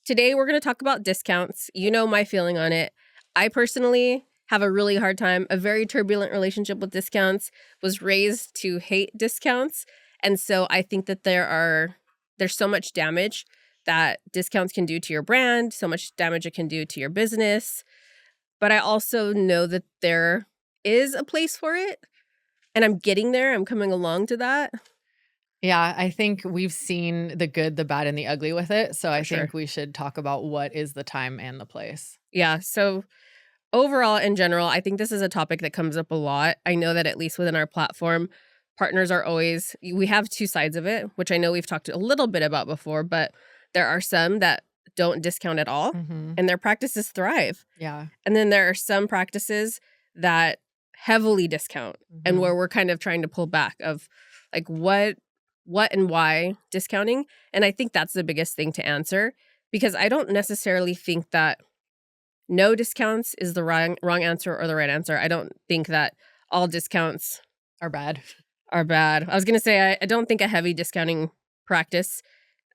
Today we're going to talk about discounts. You know my feeling on it. I personally have a really hard time, a very turbulent relationship with discounts, was raised to hate discounts. And so I think that there's so much damage that discounts can do to your brand, so much damage it can do to your business. But I also know that there is a place for it. And I'm getting there. I'm coming along to that. Yeah, I think we've seen the good, the bad, and the ugly with it. So I sure. think we should talk about what is the time and the place. Yeah. So overall, in general, I think this is a topic that comes up a lot. I know that at least within our platform, partners are always, we have two sides of it, which I know we've talked a little bit about before, but there are some that don't discount at all and their practices thrive. Yeah. And then there are some practices that heavily discount and where we're kind of trying to pull back of like what and why discounting. And I think that's the biggest thing to answer, because I don't necessarily think that no discounts is the wrong answer or the right answer. I don't think that all discounts are bad. I was going to say, I don't think a heavy discounting practice,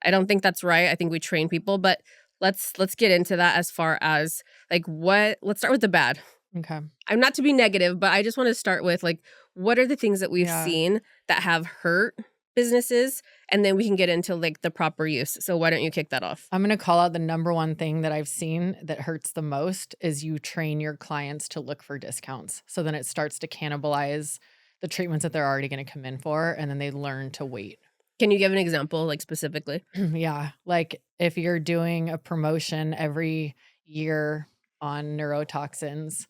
I don't think that's right. I think we train people, but let's get into that as far as like let's start with the bad. Okay. I'm not to be negative, but I just want to start with like, what are the things that we've seen that have hurt businesses? And then we can get into like the proper use. So why don't you kick that off? I'm going to call out the number one thing that I've seen that hurts the most is you train your clients to look for discounts. So then it starts to cannibalize the treatments that they're already going to come in for, and then they learn to wait. Can you give an example, like specifically? Yeah. Like if you're doing a promotion every year on neurotoxins,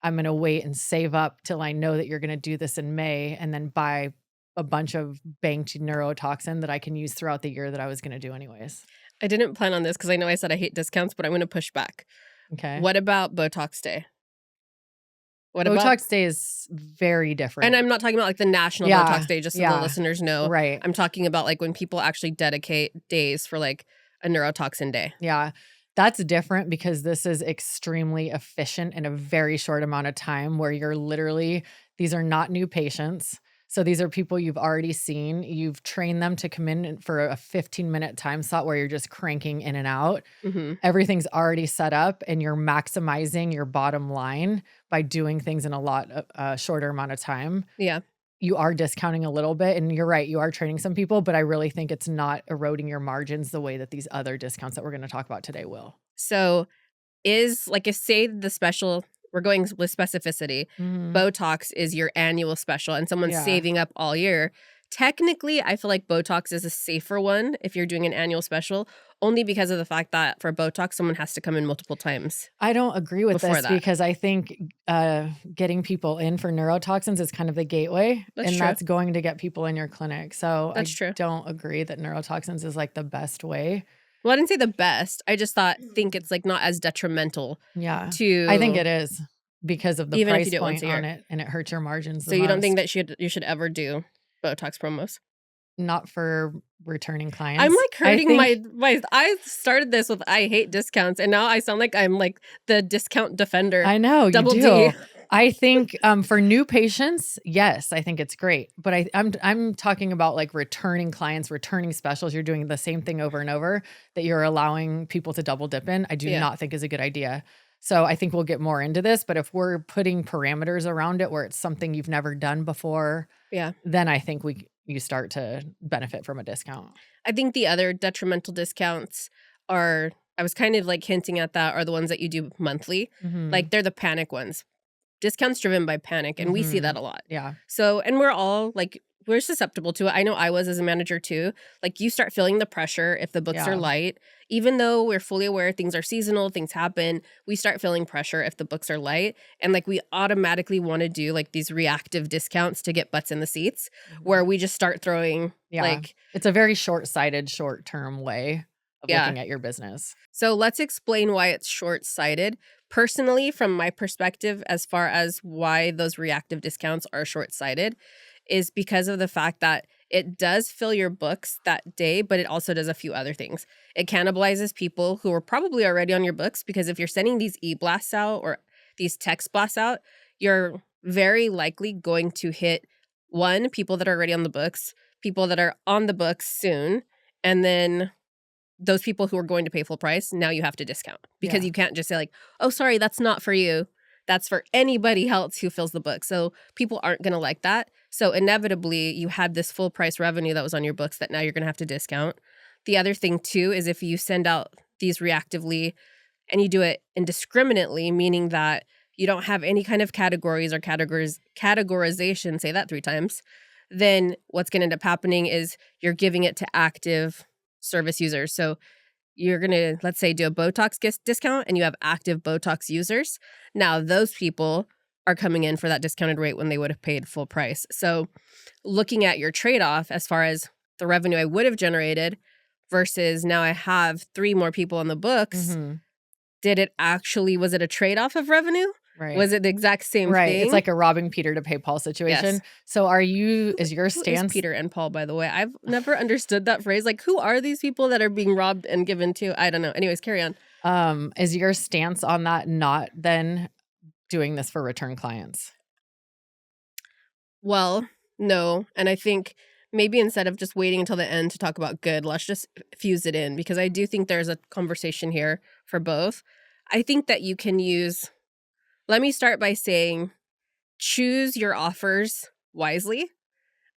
I'm going to wait and save up till I know that you're going to do this in May and then buy a bunch of banked neurotoxin that I can use throughout the year that I was going to do anyways. I didn't plan on this because I know I said I hate discounts, but I'm going to push back. Okay. What about Botox Day? Botox Day is very different. And I'm not talking about like the national Botox Day, just so the listeners know. Right. I'm talking about like when people actually dedicate days for like a neurotoxin day. Yeah. That's different because this is extremely efficient in a very short amount of time where you're literally, these are not new patients. So these are people you've already seen. You've trained them to come in for a 15-minute time slot where you're just cranking in and out. Everything's already set up and you're maximizing your bottom line by doing things in a lot shorter amount of time. Yeah. You are discounting a little bit, and you're right, you are training some people, but I really think it's not eroding your margins the way that these other discounts that we're going to talk about today will. So is like, if say the special, we're going with specificity, Botox is your annual special and someone's saving up all year. Technically, I feel like Botox is a safer one if you're doing an annual special, only because of the fact that for Botox, someone has to come in multiple times. I don't agree with this because I think getting people in for neurotoxins is kind of the gateway. That's going to get people in your clinic. So I don't agree that neurotoxins is like the best way. Well, I didn't say the best. I just think it's like not as detrimental. Yeah. To I think it is because of the even price if you do it point once a year. on it, and it hurts your margins. So you don't think that you should ever do Botox promos? Not for returning clients. I'm like hurting my I started this with I hate discounts, and now I sound like I'm like the discount defender. I know, Double you do. D. I think for new patients, yes, I think it's great. But I'm talking about like returning clients, returning specials. You're doing the same thing over and over that you're allowing people to double dip in. I do not think is a good idea. So I think we'll get more into this. But if we're putting parameters around it where it's something you've never done before, then I think you start to benefit from a discount. I think the other detrimental discounts are, I was kind of like hinting at that, are the ones that you do monthly. Like they're the panic ones. Discounts driven by panic, and we see that a lot. Yeah. So, and we're all like, we're susceptible to it. I know I was as a manager too. Like you start feeling the pressure if the books are light. Even though we're fully aware things are seasonal, things happen, we start feeling pressure if the books are light. And like we automatically want to do like these reactive discounts to get butts in the seats where we just start throwing like. It's a very short-sighted, short-term way of looking at your business. So let's explain why it's short-sighted. Personally, from my perspective, as far as why those reactive discounts are short-sighted, is because of the fact that it does fill your books that day, but it also does a few other things. It cannibalizes people who are probably already on your books, because if you're sending these e-blasts out or these text blasts out, you're very likely going to hit, one, people that are already on the books, people that are on the books soon, and then those people who are going to pay full price, now you have to discount because Yeah. you can't just say like, oh, sorry, that's not for you. That's for anybody else who fills the book. So people aren't going to like that. So inevitably, you had this full price revenue that was on your books that now you're going to have to discount. The other thing too is if you send out these reactively and you do it indiscriminately, meaning that you don't have any kind of categories or categorization, say that 3 times, then what's going to end up happening is you're giving it to active service users. So you're going to, let's say, do a Botox discount and you have active Botox users. Now those people are coming in for that discounted rate when they would have paid full price. So looking at your trade-off as far as the revenue I would have generated versus now I have 3 more people on the books, hmm was it a trade-off of revenue? Right. Was it the exact same Right. thing? It's like a robbing Peter to pay Paul situation. Yes. So is your Who is stance Peter and Paul, by the way? I've never understood that phrase. Like, who are these people that are being robbed and given to? I don't know. Anyways, carry on. is your stance on that not then doing this for return clients? Well, no. And I think maybe instead of just waiting until the end to talk about good, let's just fuse it in because I do think there's a conversation here for both. I think that you can let me start by saying choose your offers wisely.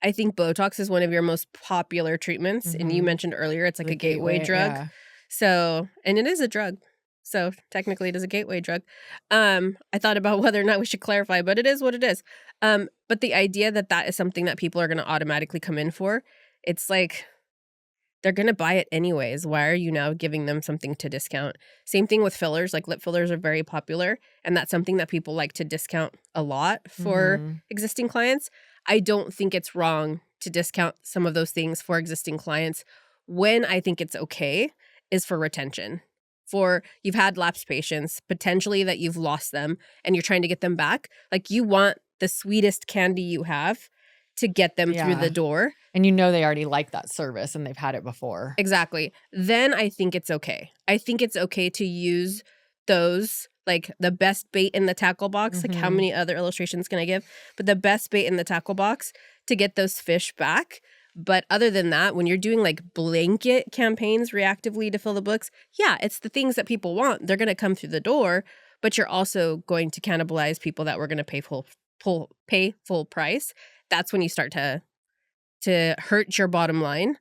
I think Botox is one of your most popular treatments. And you Mhm. mentioned earlier, it's like The a gateway drug. yeah. So, and it is a drug. So technically it is a gateway drug. I thought about whether or not we should clarify, but it is what it is. But the idea that that is something that people are going to automatically come in for, it's like they're going to buy it anyways. Why are you now giving them something to discount? Same thing with fillers. Like lip fillers are very popular, and that's something that people like to discount a lot for Mhm. existing clients. I don't think it's wrong to discount some of those things for existing clients. When I think it's okay is for retention. For you've had lapsed patients, potentially that you've lost them and you're trying to get them back. Like you want the sweetest candy you have to get them through Yeah. the door. And they already like that service and they've had it before. Exactly. Then I think it's okay. I think it's okay to use those, like the best bait in the tackle box. Like how Mhm. many other illustrations can I give? But the best bait in the tackle box to get those fish back. But other than that, when you're doing like blanket campaigns reactively to fill the books, yeah, it's the things that people want. They're going to come through the door, but you're also going to cannibalize people that were going to pay full price. That's when you start to hurt your bottom line.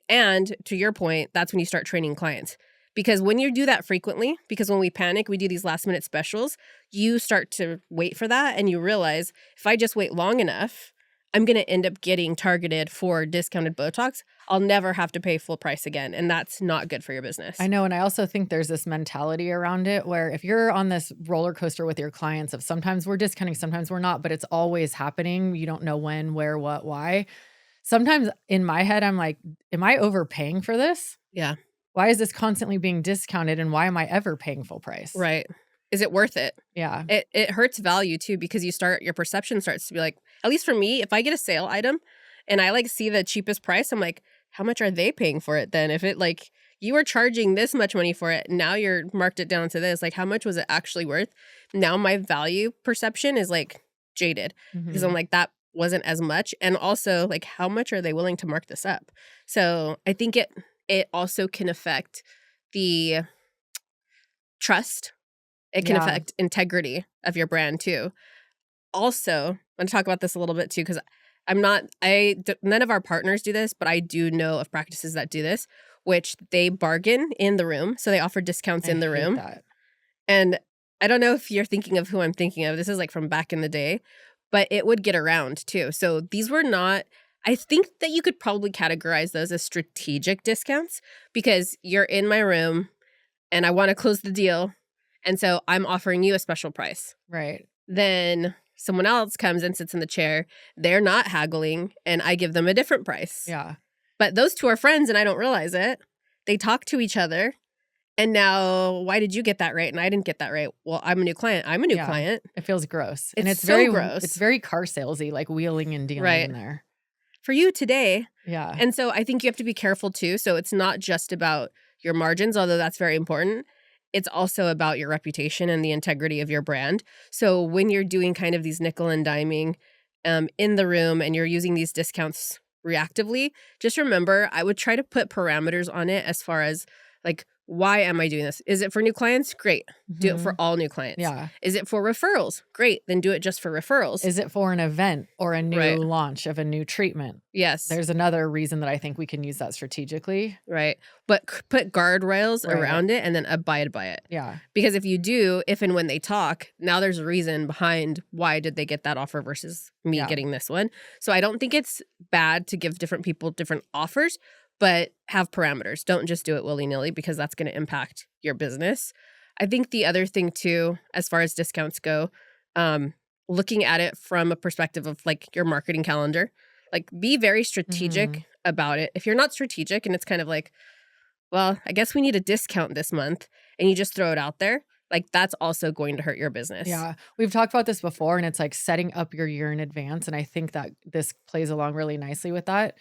And to your point, that's when you start training clients. Because when you do that frequently, because when we panic, we do these last minute specials, you start to wait for that and you realize if I just wait long enough, I'm going to end up getting targeted for discounted Botox. I'll never have to pay full price again. And that's not good for your business. I know. And I also think there's this mentality around it where if you're on this roller coaster with your clients of sometimes we're discounting, sometimes we're not, but it's always happening. You don't know when, where, what, why. Sometimes in my head, I'm like, am I overpaying for this? Yeah. Why is this constantly being discounted and why am I ever paying full price? Right. Is it worth it? Yeah. It hurts value too because your perception starts to be like, at least for me, if I get a sale item and I like see the cheapest price, I'm like, how much are they paying for it then? If it like you were charging this much money for it, now you're marked it down to this, like how much was it actually worth? Now my value perception is like jaded because I'm Mhm. like that wasn't as much. And also like how much are they willing to mark this up? So I think it also can affect the trust. It can Yeah. affect integrity of your brand too. Also, I'm going to talk about this a little bit too because none of our partners do this, but I do know of practices that do this, which they bargain in the room. So they offer discounts I in the hate room. that. And I don't know if you're thinking of who I'm thinking of. This is like from back in the day, but it would get around too. So these were not, I think that you could probably categorize those as strategic discounts because you're in my room and I want to close the deal. And so I'm offering you a special price. Right. Then someone else comes and sits in the chair. They're not haggling and I give them a different price. Yeah. But those two are friends and I don't realize it. They talk to each other. And now, why did you get that right and I didn't get that right? Well, I'm a new client. I'm a new Yeah. client. It feels gross. And It's it's so very gross. It's very car salesy, like wheeling and dealing Right. in there. For you today. Yeah. And so I think you have to be careful too. So it's not just about your margins, although that's very important. It's also about your reputation and the integrity of your brand. So when you're doing kind of these nickel and diming in the room and you're using these discounts reactively, just remember I would try to put parameters on it as far as like, why am I doing this? Is it for new clients? Great. Do it for Mhm. all new clients. Yeah. Is it for referrals? Great. Then do it just for referrals. Is it for an event or a new Right. launch of a new treatment? Yes. There's another reason that I think we can use that strategically. Right. But put guardrails Right. around it and then abide by it. Yeah. Because if you do, if and when they talk, now there's a reason behind why did they get that offer versus me Yeah. getting this one. So I don't think it's bad to give different people different offers, but have parameters. Don't just do it willy-nilly because that's going to impact your business. I think the other thing too, as far as discounts go, looking at it from a perspective of like your marketing calendar, like be very strategic Mhm. about it. If you're not strategic and it's kind of like, well, I guess we need a discount this month, and you just throw it out there, like that's also going to hurt your business. Yeah. We've talked about this before, and it's like setting up your year in advance. And I think that this plays along really nicely with that.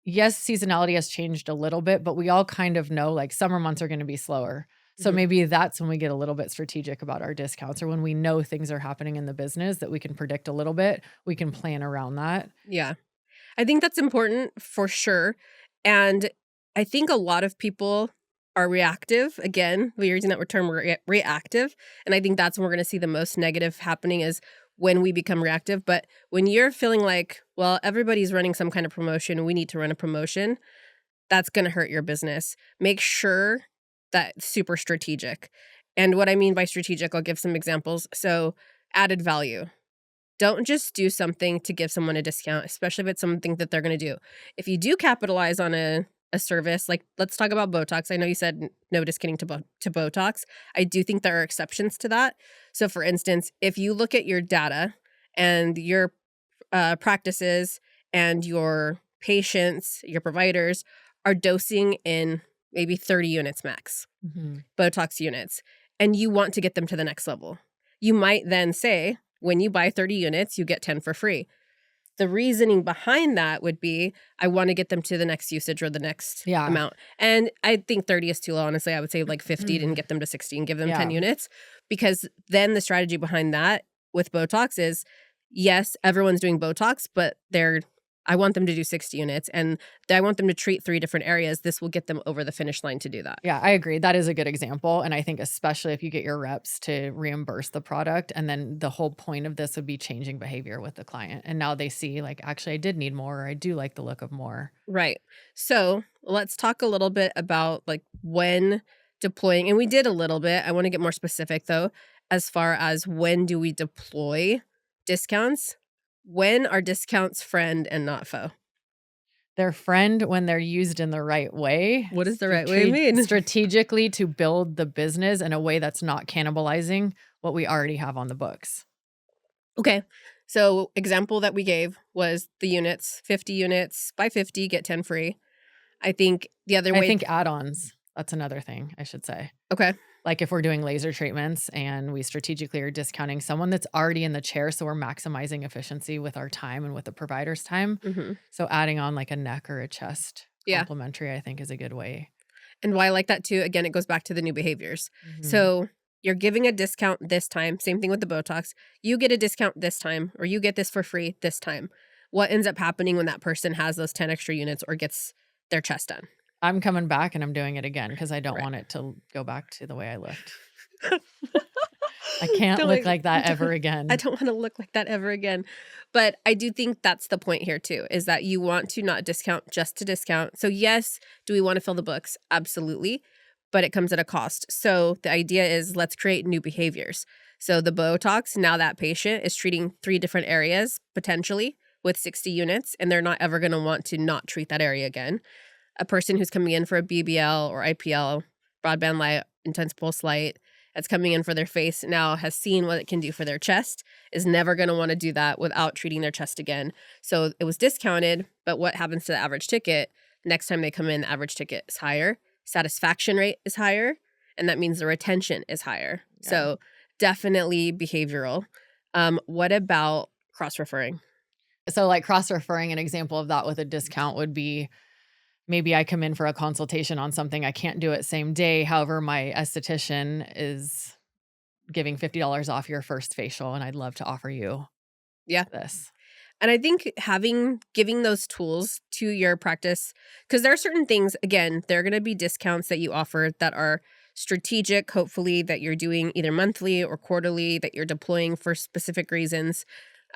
Yes, seasonality has changed a little bit, but we all kind of know like summer months are going to be slower. So Mhm. maybe that's when we get a little bit strategic about our discounts, or when we know things are happening in the business that we can predict a little bit, we can plan around that. Yeah. I think that's important for sure. And I think a lot of people are reactive. Again, we're using that term reactive. And I think that's when we're going to see the most negative happening is when we become reactive. But when you're feeling like, well, everybody's running some kind of promotion, we need to run a promotion, that's going to hurt your business. Make sure that's super strategic. And what I mean by strategic, I'll give some examples. So, added value. Don't just do something to give someone a discount, especially if it's something that they're going to do. If you do capitalize on a service, like let's talk about Botox. I know you said no discounting to Botox. I do think there are exceptions to that. So, for instance, if you look at your data and your practices and your patients, your providers are dosing in maybe 30 units max, Mhm. Botox units, and you want to get them to the next level, you might then say, when you buy 30 units, you get 10 for free. The reasoning behind that would be, I want to get them to the next usage or the next Yeah. amount. And I think 30 is too low, honestly. I would say like 50 and get them to 60 and give them 10 Yeah. units. Because then the strategy behind that with Botox is, yes, everyone's doing Botox, but I want them to do 60 units and I want them to treat 3 different areas. This will get them over the finish line to do that. Yeah, I agree. That is a good example. And I think especially if you get your reps to reimburse the product, and then the whole point of this would be changing behavior with the client. And now they see like, actually, I did need more, or I do like the look of more. Right. So let's talk a little bit about like when deploying, and we did a little bit. I want to get more specific though, as far as when do we deploy discounts? When are discounts friend and not foe? Their friend when they're used in the right way. What does the right way mean? Strategically to build the business in a way that's not cannibalizing what we already have on the books. Okay. So example that we gave was the units, 50 units, buy 50, get 10 free. I think the other way. I think add-ons, that's another thing I should say. Okay. Like if we're doing laser treatments and we strategically are discounting someone that's already in the chair, so we're maximizing efficiency with our time and with the provider's time. Mm-hmm. So adding on like a neck or a chest Yeah. complimentary, I think is a good way. And why I like that too, again, it goes back to the new behaviors. Mhm. So you're giving a discount this time. Same thing with the Botox. You get a discount this time, or you get this for free this time. What ends up happening when that person has those 10 extra units or gets their chest done? I'm coming back and I'm doing it again because I don't Right. want it to go back to the way I looked. I can't Don't look like- like that don't- ever again. I don't want to look like that ever again. But I do think that's the point here too, is that you want to not discount just to discount. So yes, do we want to fill the books? Absolutely. But it comes at a cost. So the idea is let's create new behaviors. So the Botox, now that patient is treating 3 different areas potentially with 60 units, and they're not ever going to want to not treat that area again. A person who's coming in for a BBL or IPL, broadband light, intense pulse light, that's coming in for their face now has seen what it can do for their chest, is never going to want to do that without treating their chest again. So it was discounted, but what happens to the average ticket? Next time they come in, the average ticket is higher, satisfaction rate is higher, and that means the retention is higher. Yeah. So definitely behavioral. What about cross-referring? So like cross-referring, an example of that with a discount would be maybe I come in for a consultation on something I can't do it same day. However, my esthetician is giving $50 off your first facial, and I'd love to offer you Yeah. this. And I think giving those tools to your practice, because there are certain things, again, there are going to be discounts that you offer that are strategic, hopefully, that you're doing either monthly or quarterly, that you're deploying for specific reasons.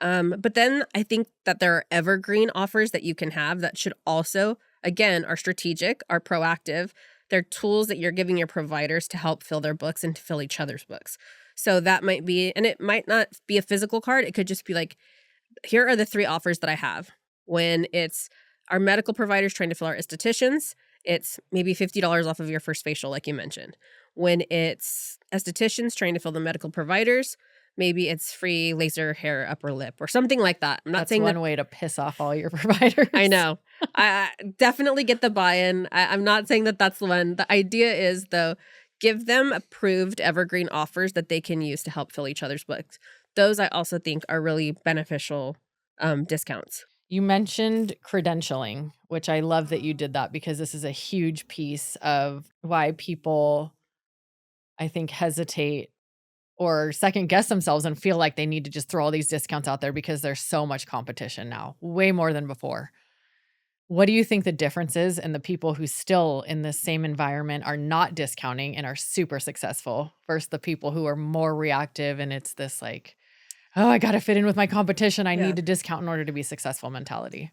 But then I think that there are evergreen offers that you can have that should also, again, are strategic, are proactive. They're tools that you're giving your providers to help fill their books and to fill each other's books. So that might be, and it might not be a physical card. It could just be like, here are the 3 offers that I have. When it's our medical providers trying to fill our estheticians, it's maybe $50 off of your first facial, like you mentioned. When it's estheticians trying to fill the medical providers, maybe it's free laser hair upper lip or something like that. I'm not That's saying one that. way to piss off all your providers. I know. I definitely get the buy-in. I'm not saying that that's the one. The idea is, though, give them approved evergreen offers that they can use to help fill each other's books. Those I also think are really beneficial discounts. You mentioned credentialing, which I love that you did that because this is a huge piece of why people, I think, hesitate or second guess themselves and feel like they need to just throw all these discounts out there because there's so much competition now, way more than before. What do you think the difference is in the people who still in the same environment are not discounting and are super successful versus the people who are more reactive and it's this like, oh, I got to fit in with my competition. I Yeah. need to discount in order to be successful mentality?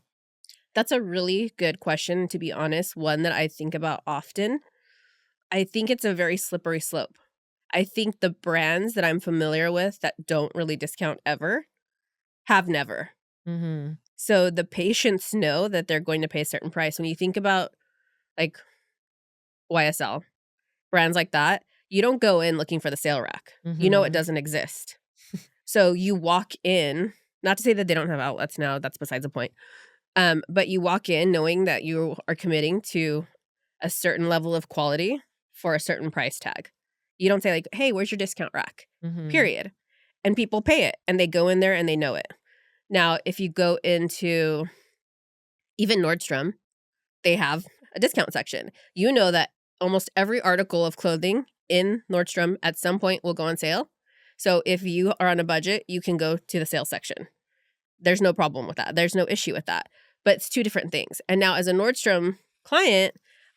That's a really good question, to be honest, one that I think about often. I think it's a very slippery slope. I think the brands that I'm familiar with that don't really discount ever have never. Mm-hmm. So the patients know that they're going to pay a certain price. When you think about like YSL, brands like that, you don't go in looking for the sale rack. You know it Mhm. doesn't exist. So you walk in, not to say that they don't have outlets now, that's besides the point. But you walk in knowing that you are committing to a certain level of quality for a certain price tag. You don't say like, hey, where's your discount rack? Mhm. Period. And people pay it and they go in there and they know it. Now, if you go into even Nordstrom, they have a discount section. You know that almost every article of clothing in Nordstrom at some point will go on sale. So if you are on a budget, you can go to the sales section. There's no problem with that. There's no issue with that. But it's 2 different things. And now as a Nordstrom client,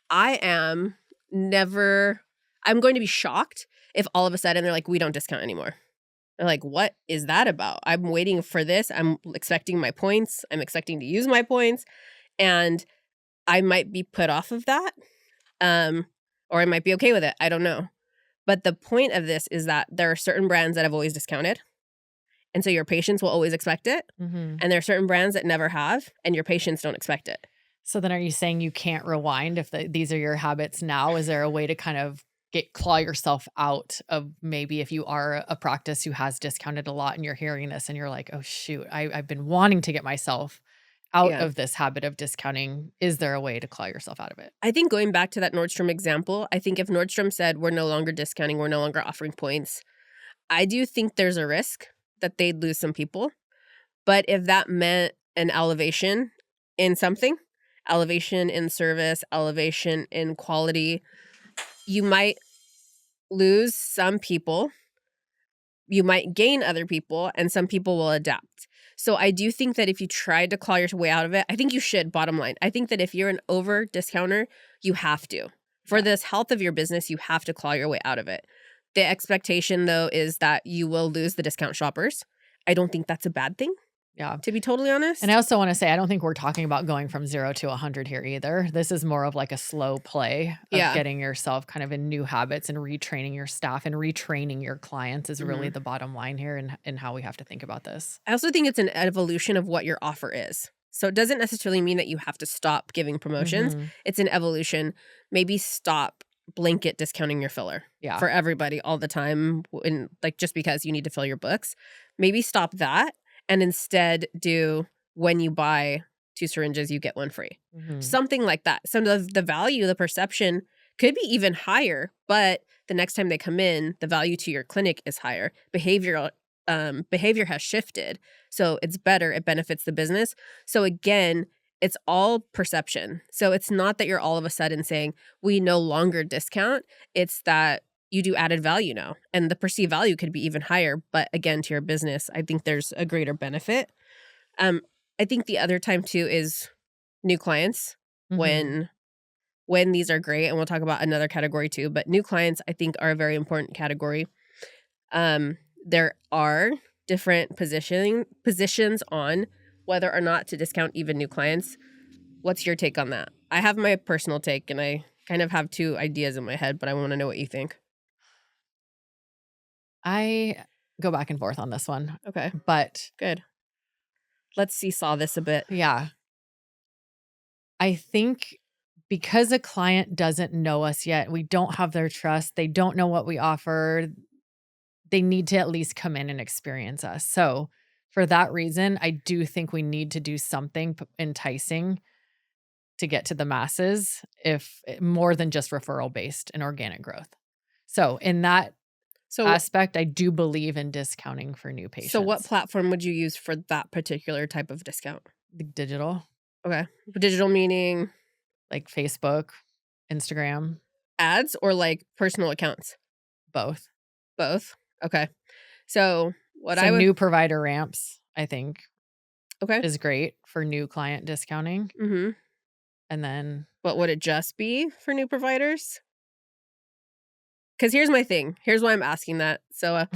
I'm going to be shocked if all of a sudden they're like, we don't discount anymore. They're like, what is that about? I'm waiting for this. I'm expecting my points. I'm expecting to use my points. And I might be put off of that. Or I might be okay with it. I don't know. But the point of this is that there are certain brands that have always discounted. And so your patients will always expect it. Mhm. And there are certain brands that never have, and your patients don't expect it. So then are you saying you can't rewind if these are your habits now? Is there a way to kind of claw yourself out of maybe if you are a practice who has discounted a lot and you're hearing this and you're like, oh shoot, I've been wanting to get myself out Yeah. of this habit of discounting. Is there a way to claw yourself out of it? I think going back to that Nordstrom example, I think if Nordstrom said, we're no longer discounting, we're no longer offering points, I do think there's a risk that they'd lose some people. But if that meant an elevation in something, elevation in service, elevation in quality, you might lose some people. You might gain other people, and some people will adapt. So I do think that if you tried to claw your way out of it, I think you should, bottom line. I think that if you're an over discounter, you have to. For Yeah. this health of your business, you have to claw your way out of it. The expectation, though, is that you will lose the discount shoppers. I don't think that's a bad thing, Yeah. to be totally honest. And I also want to say, I don't think we're talking about going from 0 to 100 here either. This is more of like a slow play of Yeah. getting yourself kind of in new habits and retraining your staff and retraining your clients is really the bottom line here and how we have to think about this. I also think it's an evolution of what your offer is. So it doesn't necessarily mean that you have to stop giving promotions. Mhm. It's an evolution. Maybe stop blanket discounting your filler Yeah. for everybody all the time, and like just because you need to fill your books. Maybe stop that and instead do when you buy 2 syringes, you get 1 free. Mhm. Something like that. Some of the value, the perception could be even higher, but the next time they come in, the value to your clinic is higher. Behavior has shifted. So it's better. It benefits the business. So again, it's all perception. So it's not that you're all of a sudden saying we no longer discount. It's that you do added value now, and the perceived value could be even higher. But again, to your business, I think there's a greater benefit. I think the other time too is new clients Mhm. when these are great, and we'll talk about another category too, but new clients I think are a very important category. There are different positions on whether or not to discount even new clients. What's your take on that? I have my personal take, and I kind of have two ideas in my head, but I want to know what you think. I go back and forth on this one, Okay, but good. Let's seesaw this a bit. yeah, I think because a client doesn't know us yet, we don't have their trust, they don't know what we offer, they need to at least come in and experience us. So, for that reason, I do think we need to do something enticing to get to the masses, if more than just referral based and organic growth. So, in that So, aspect, I do believe in discounting for new so what patients. platform would you use for that particular type of discount? The digital, Okay, digital meaning like Facebook, Instagram, ads or like personal accounts? both. Both. Okay. So what So I would new provider ramps, I think, okay. is great for new client discounting. Mm-hmm. And then But would it just be for new providers? Because here's my thing. Here's why I'm asking that. So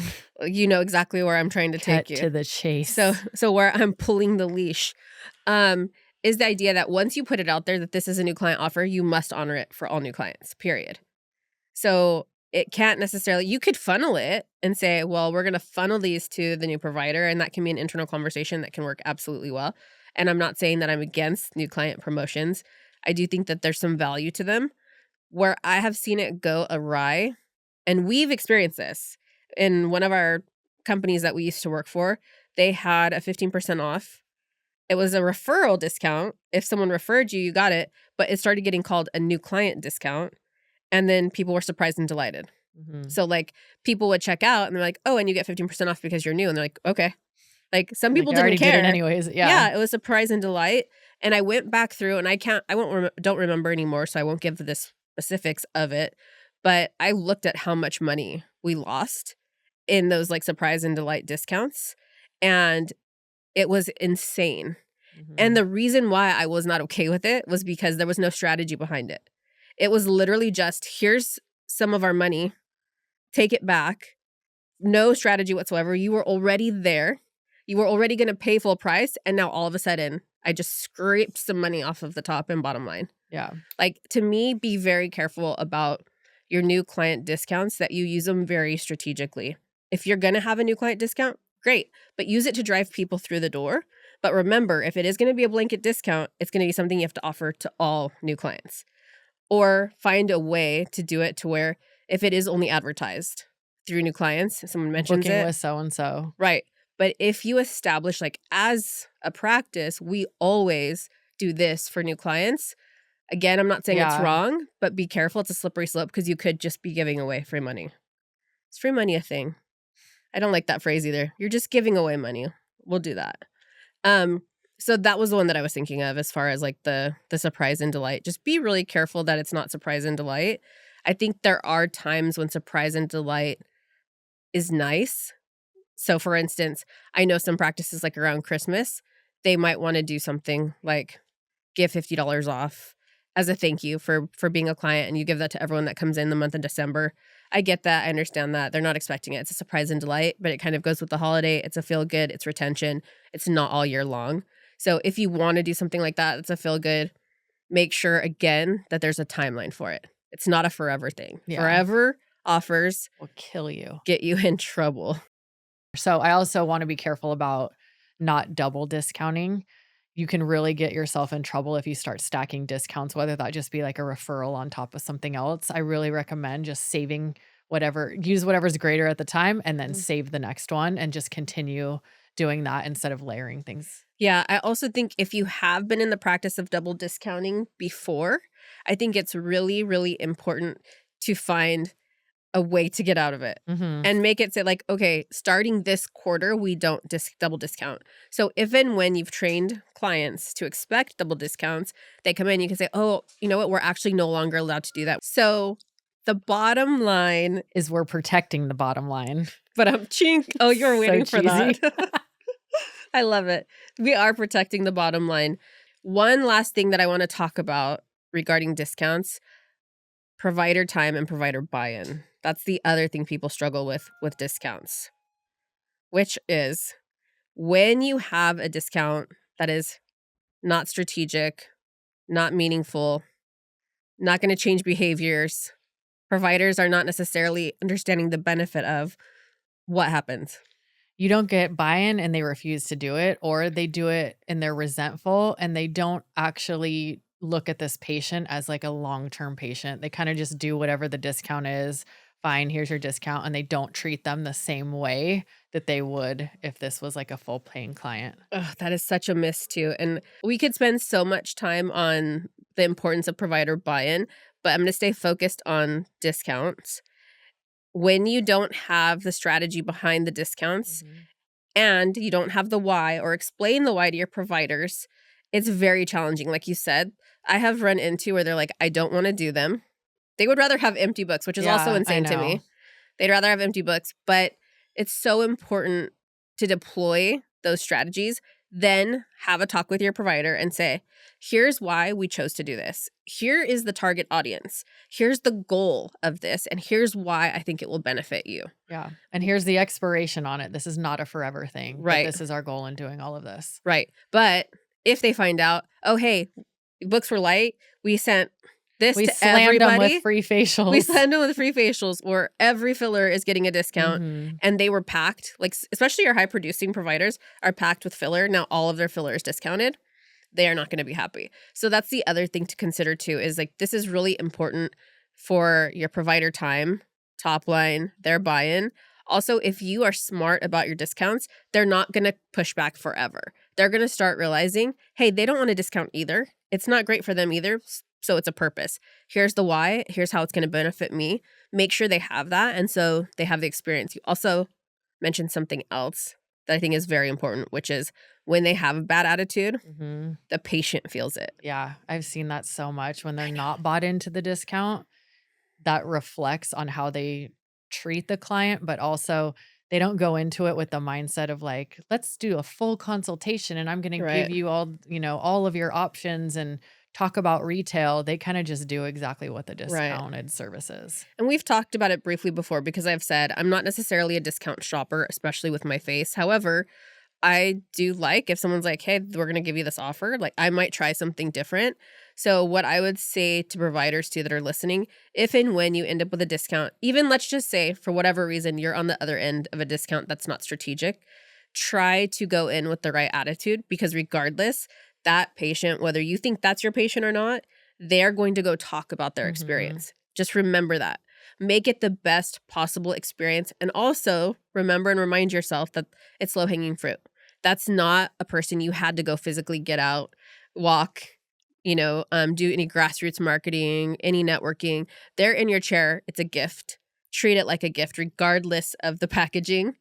you know exactly where I'm trying to take cut you. to the So chase. so where I'm pulling the leash, is the idea that once you put it out there that this is a new client offer, you must honor it for all new clients. Period. So it can't necessarily, you could funnel it and say, well, we're going to funnel these to the new provider. And that can be an internal conversation that can work absolutely well. And I'm not saying that I'm against new client promotions. I do think that there's some value to them. Where I have seen it go awry, and we've experienced this in one of our companies that we used to work for, they had a 15% off. It was a referral discount. If someone referred you, you got it, but it started getting called a new client discount. And then people were surprised and delighted. Mhm. So, like, people would check out and they're like, "Oh, and you get 15% off because you're new." And they're like, "Okay." Like, some Like, people I didn't already did it care. anyways. Yeah. Yeah, it was surprise and delight. And I went back through, and I won't don't remember anymore, so I won't give the specifics of it. But I looked at how much money we lost in those like surprise and delight discounts, and it was insane. And Mhm. the reason why I was not okay with it was because there was no strategy behind it. It was literally just, here's some of our money, take it back. No strategy whatsoever. You were already there. You were already going to pay full price. And now all of a sudden, I just scraped some money off of the top and bottom line. Yeah. Like, to me, be very careful about your new client discounts, that you use them very strategically. If you're going to have a new client discount, great, but use it to drive people through the door. But remember, if it is going to be a blanket discount, it's going to be something you have to offer to all new clients, or find a way to do it to where if it is only advertised through new clients, if someone mentions Booking it, with so and so. right. But if you establish, like, as a practice, we always do this for new clients. Again, I'm not saying it's Yeah. wrong, but be careful. It's a slippery slope because you could just be giving away free money. Is free money a thing? I don't like that phrase either. You're just giving away money. We'll do that. Um, so that was the one that I was thinking of as far as like the surprise and delight. Just be really careful that it's not surprise and delight. I think there are times when surprise and delight is nice. So for instance, I know some practices like around Christmas, they might want to do something like give $50 off as a thank you for being a client, and you give that to everyone that comes in the month of December. I get that. I understand that. They're not expecting it. It's a surprise and delight, but it kind of goes with the holiday. It's a feel good, it's retention. It's not all year long. So if you want to do something like that, it's a feel good. Make sure again that there's a timeline for it. It's not a forever thing. Yeah. Forever offers Will kill you. get you in trouble. So I also want to be careful about not double discounting. You can really get yourself in trouble if you start stacking discounts, whether that just be like a referral on top of something else. I really recommend just saving use whatever's greater at the time, and then save the next one and just continue doing that instead of layering things. Yeah, I also think if you have been in the practice of double discounting before, I think it's really, really important to find a way to get out of it Mhm. and make it say like, okay, starting this quarter, we don't double discount. So if and when you've trained clients to expect double discounts, they come in, you can say, oh, you know what? We're actually no longer allowed to do that. So the bottom line, Is we're protecting the bottom line. but I'm chink. Oh, you're So waiting for that. I love it. We are protecting the bottom line. One last thing that I want to talk about regarding discounts, provider time and provider buy-in. That's the other thing people struggle with discounts, which is when you have a discount that is not strategic, not meaningful, not going to change behaviors, providers are not necessarily understanding the benefit of what happens. You don't get buy-in and they refuse to do it, or they do it and they're resentful and they don't actually look at this patient as like a long-term patient. They kind of just do whatever the discount is. Fine, here's your discount. And they don't treat them the same way that they would if this was like a full paying client. Ugh, that is such a miss too. And we could spend so much time on the importance of provider buy-in, but I'm going to stay focused on discounts. When you don't have the strategy behind the discounts and you don't have the why or explain the why to your providers, it's very challenging. Like you said, I have run into where they're like, I don't want to do them. They would rather have empty books, which is also Yeah, I insane to me. know. They'd rather have empty books, but it's so important to deploy those strategies, then have a talk with your provider and say, here's why we chose to do this. Here is the target audience. Here's the goal of this. And here's why I think it will benefit you. Yeah. And here's the expiration on it. This is not a forever thing. But Right. this is our goal in doing all of this. Right. But if they find out, oh, hey, books were light, we sent this We to slammed them everybody. with free facials. We send them with free facials or every filler is getting a discount Mhm. and they were packed, like especially your high producing providers are packed with filler. Now all of their filler is discounted. They are not going to be happy. So that's the other thing to consider too, is like this is really important for your provider time, top line, their buy-in. Also, if you are smart about your discounts, they're not going to push back forever. They're going to start realizing, hey, they don't want to discount either. It's not great for them either. So it's a purpose. Here's the why. Here's how it's going to benefit me. Make sure they have that. And so they have the experience. You also mentioned something else that I think is very important, which is when they have a bad attitude, Mhm. the patient feels it. Yeah, I've seen that so much when they're not bought into the discount. That reflects on how they treat the client, but also they don't go into it with the mindset of like, let's do a full consultation and I'm going to Right. give you all, all of your options and talk about retail. They kind of just do exactly what the Right. discounted service is. And we've talked about it briefly before because I've said I'm not necessarily a discount shopper, especially with my face. However, I do like if someone's like, hey, we're going to give you this offer, like I might try something different. So, what I would say to providers too that are listening, if and when you end up with a discount, even let's just say for whatever reason you're on the other end of a discount that's not strategic, try to go in with the right attitude because regardless, that patient, whether you think that's your patient or not, they're going to go talk about their Mhm. experience. Just remember that. Make it the best possible experience. And also remember and remind yourself that it's low hanging fruit. That's not a person you had to go physically get out, walk, do any grassroots marketing, any networking. They're in your chair. It's a gift. Treat it like a gift, regardless of the packaging.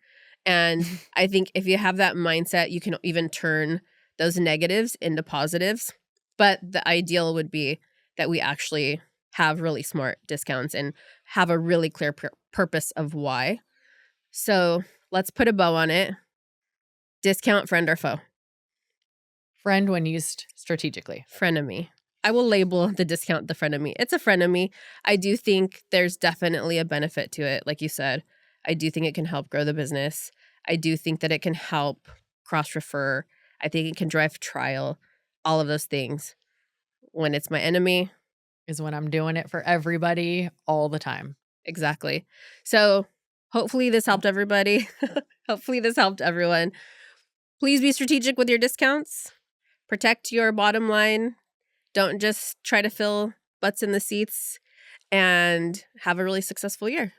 And I think if you have that mindset, you can even turn those negatives into positives. But the ideal would be that we actually have really smart discounts and have a really clear purpose of why. So let's put a bow on it. Discount, friend or foe? Friend when used strategically. Frenemy. I will label the discount the frenemy. It's a frenemy. I do think there's definitely a benefit to it. Like you said, I do think it can help grow the business. I do think that it can help cross refer. I think it can drive trial, all of those things. When it's my enemy, Is when I'm doing it for everybody all the time. exactly. So hopefully this helped everybody. Hopefully this helped everyone. Please be strategic with your discounts. Protect your bottom line. Don't just try to fill butts in the seats and have a really successful year.